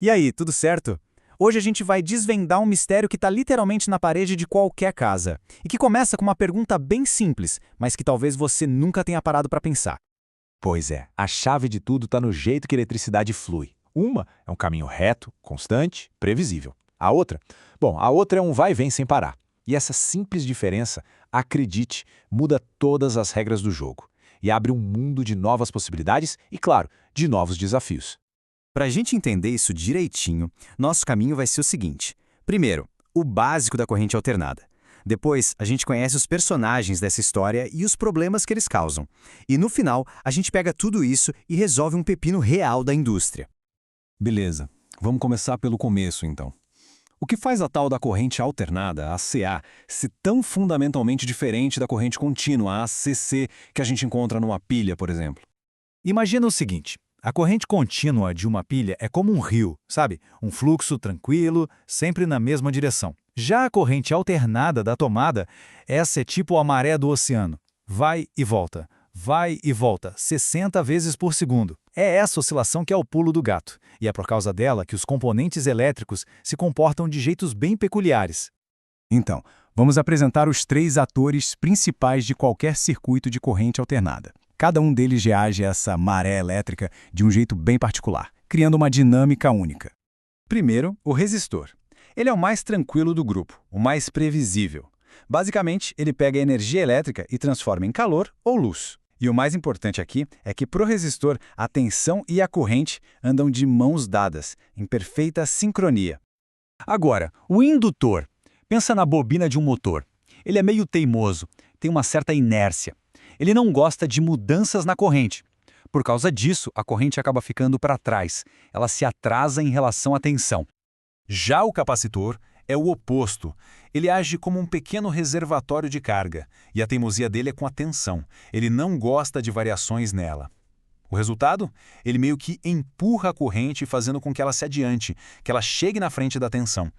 E aí, tudo certo? Hoje a gente vai desvendar um mistério que está literalmente na parede de qualquer casa, e que começa com uma pergunta bem simples, mas que talvez você nunca tenha parado para pensar. Pois é, a chave de tudo está no jeito que a eletricidade flui. Uma é um caminho reto, constante, previsível. A outra é um vai e vem sem parar. E essa simples diferença, acredite, muda todas as regras do jogo. E abre um mundo de novas possibilidades e, claro, de novos desafios. Para a gente entender isso direitinho, nosso caminho vai ser o seguinte. Primeiro, o básico da corrente alternada. Depois, a gente conhece os personagens dessa história e os problemas que eles causam. E no final, a gente pega tudo isso e resolve um pepino real da indústria. Beleza, vamos começar pelo começo então. O que faz a tal da corrente alternada, a CA, ser tão fundamentalmente diferente da corrente contínua, a CC, que a gente encontra numa pilha, por exemplo? Imagina o seguinte, a corrente contínua de uma pilha é como um rio, sabe? Um fluxo tranquilo, sempre na mesma direção. Já a corrente alternada da tomada, essa é tipo a maré do oceano. Vai e volta, 60 vezes por segundo. É essa oscilação que é o pulo do gato. E é por causa dela que os componentes elétricos se comportam de jeitos bem peculiares. Então, vamos apresentar os três atores principais de qualquer circuito de corrente alternada. Cada um deles reage a essa maré elétrica de um jeito bem particular, criando uma dinâmica única. Primeiro, o resistor. Ele é o mais tranquilo do grupo, o mais previsível. Basicamente, ele pega a energia elétrica e transforma em calor ou luz. E o mais importante aqui é que, para o resistor, a tensão e a corrente andam de mãos dadas, em perfeita sincronia. Agora, o indutor. Pensa na bobina de um motor. Ele é meio teimoso, tem uma certa inércia. Ele não gosta de mudanças na corrente. Por causa disso, a corrente acaba ficando para trás. Ela se atrasa em relação à tensão. Já o capacitor é o oposto. Ele age como um pequeno reservatório de carga, e a teimosia dele é com a tensão. Ele não gosta de variações nela. O resultado? Ele meio que empurra a corrente, fazendo com que ela se adiante, que ela chegue na frente da tensão.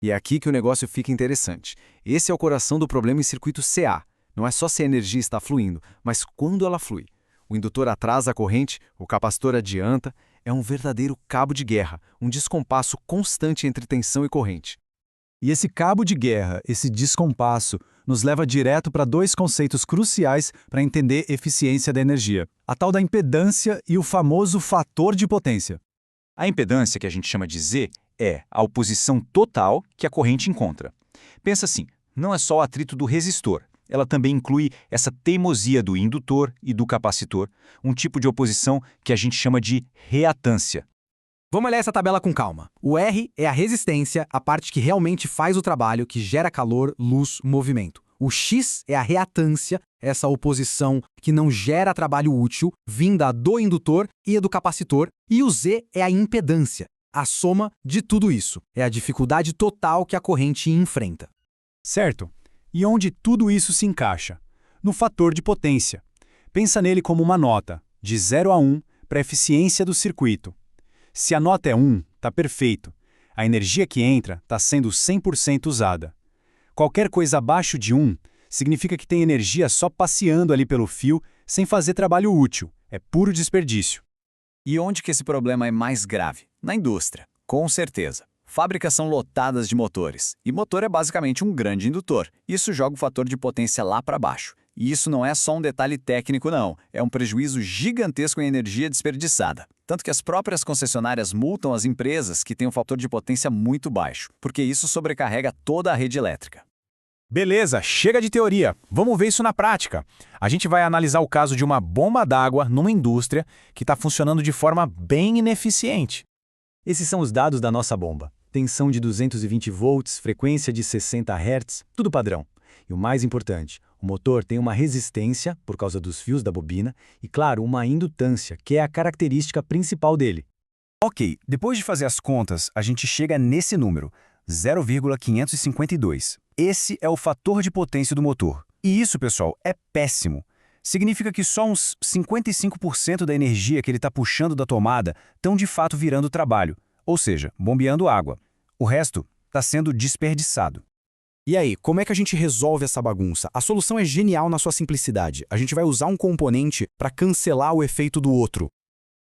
E é aqui que o negócio fica interessante. Esse é o coração do problema em circuito CA. Não é só se a energia está fluindo, mas quando ela flui. O indutor atrasa a corrente, o capacitor adianta. É um verdadeiro cabo de guerra, um descompasso constante entre tensão e corrente. E esse cabo de guerra, esse descompasso, nos leva direto para dois conceitos cruciais para entender eficiência da energia. A tal da impedância e o famoso fator de potência. A impedância, que a gente chama de Z, é a oposição total que a corrente encontra. Pensa assim, não é só o atrito do resistor. Ela também inclui essa teimosia do indutor e do capacitor, um tipo de oposição que a gente chama de reatância. Vamos olhar essa tabela com calma. O R é a resistência, a parte que realmente faz o trabalho, que gera calor, luz, movimento. O X é a reatância, essa oposição que não gera trabalho útil, vinda do indutor e do capacitor. E o Z é a impedância, a soma de tudo isso. É a dificuldade total que a corrente enfrenta. Certo. E onde tudo isso se encaixa? No fator de potência. Pensa nele como uma nota, de 0 a 1, para a eficiência do circuito. Se a nota é 1, está perfeito. A energia que entra está sendo 100% usada. Qualquer coisa abaixo de 1 significa que tem energia só passeando ali pelo fio, sem fazer trabalho útil. É puro desperdício. E onde que esse problema é mais grave? Na indústria, com certeza. Fábricas são lotadas de motores, e motor é basicamente um grande indutor. Isso joga o fator de potência lá para baixo. E isso não é só um detalhe técnico, não. É um prejuízo gigantesco em energia desperdiçada. Tanto que as próprias concessionárias multam as empresas que têm um fator de potência muito baixo, porque isso sobrecarrega toda a rede elétrica. Beleza, chega de teoria. Vamos ver isso na prática. A gente vai analisar o caso de uma bomba d'água numa indústria que está funcionando de forma bem ineficiente. Esses são os dados da nossa bomba. Tensão de 220 volts, frequência de 60 Hz, tudo padrão. E o mais importante, o motor tem uma resistência, por causa dos fios da bobina, e claro, uma indutância, que é a característica principal dele. Ok, depois de fazer as contas, a gente chega nesse número, 0,552. Esse é o fator de potência do motor. E isso, pessoal, é péssimo. Significa que só uns 55% da energia que ele está puxando da tomada estão de fato virando trabalho, ou seja, bombeando água. O resto está sendo desperdiçado. E aí, como é que a gente resolve essa bagunça? A solução é genial na sua simplicidade. A gente vai usar um componente para cancelar o efeito do outro.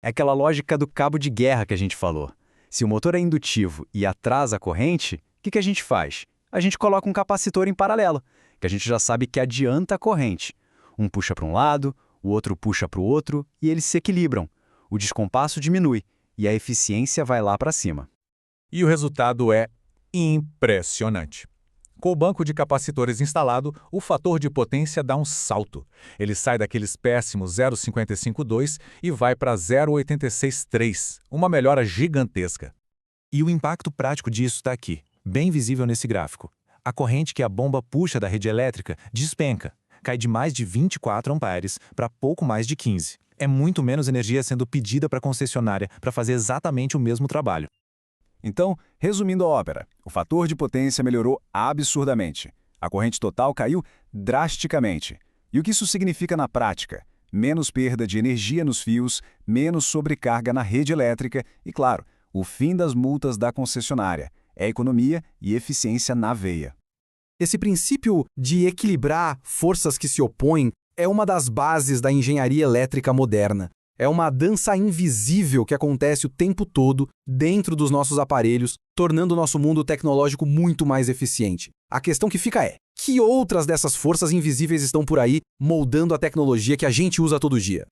É aquela lógica do cabo de guerra que a gente falou. Se o motor é indutivo e atrasa a corrente, o que a gente faz? A gente coloca um capacitor em paralelo, que a gente já sabe que adianta a corrente. Um puxa para um lado, o outro puxa para o outro e eles se equilibram. O descompasso diminui e a eficiência vai lá para cima. E o resultado é impressionante. Com o banco de capacitores instalado, o fator de potência dá um salto. Ele sai daqueles péssimos 0,552 e vai para 0,863, uma melhora gigantesca. E o impacto prático disso está aqui, bem visível nesse gráfico. A corrente que a bomba puxa da rede elétrica despenca, cai de mais de 24 amperes para pouco mais de 15. É muito menos energia sendo pedida para a concessionária para fazer exatamente o mesmo trabalho. Então, resumindo a ópera, o fator de potência melhorou absurdamente. A corrente total caiu drasticamente. E o que isso significa na prática? Menos perda de energia nos fios, menos sobrecarga na rede elétrica e, claro, o fim das multas da concessionária. É economia e eficiência na veia. Esse princípio de equilibrar forças que se opõem é uma das bases da engenharia elétrica moderna. É uma dança invisível que acontece o tempo todo dentro dos nossos aparelhos, tornando o nosso mundo tecnológico muito mais eficiente. A questão que fica é, que outras dessas forças invisíveis estão por aí moldando a tecnologia que a gente usa todo dia?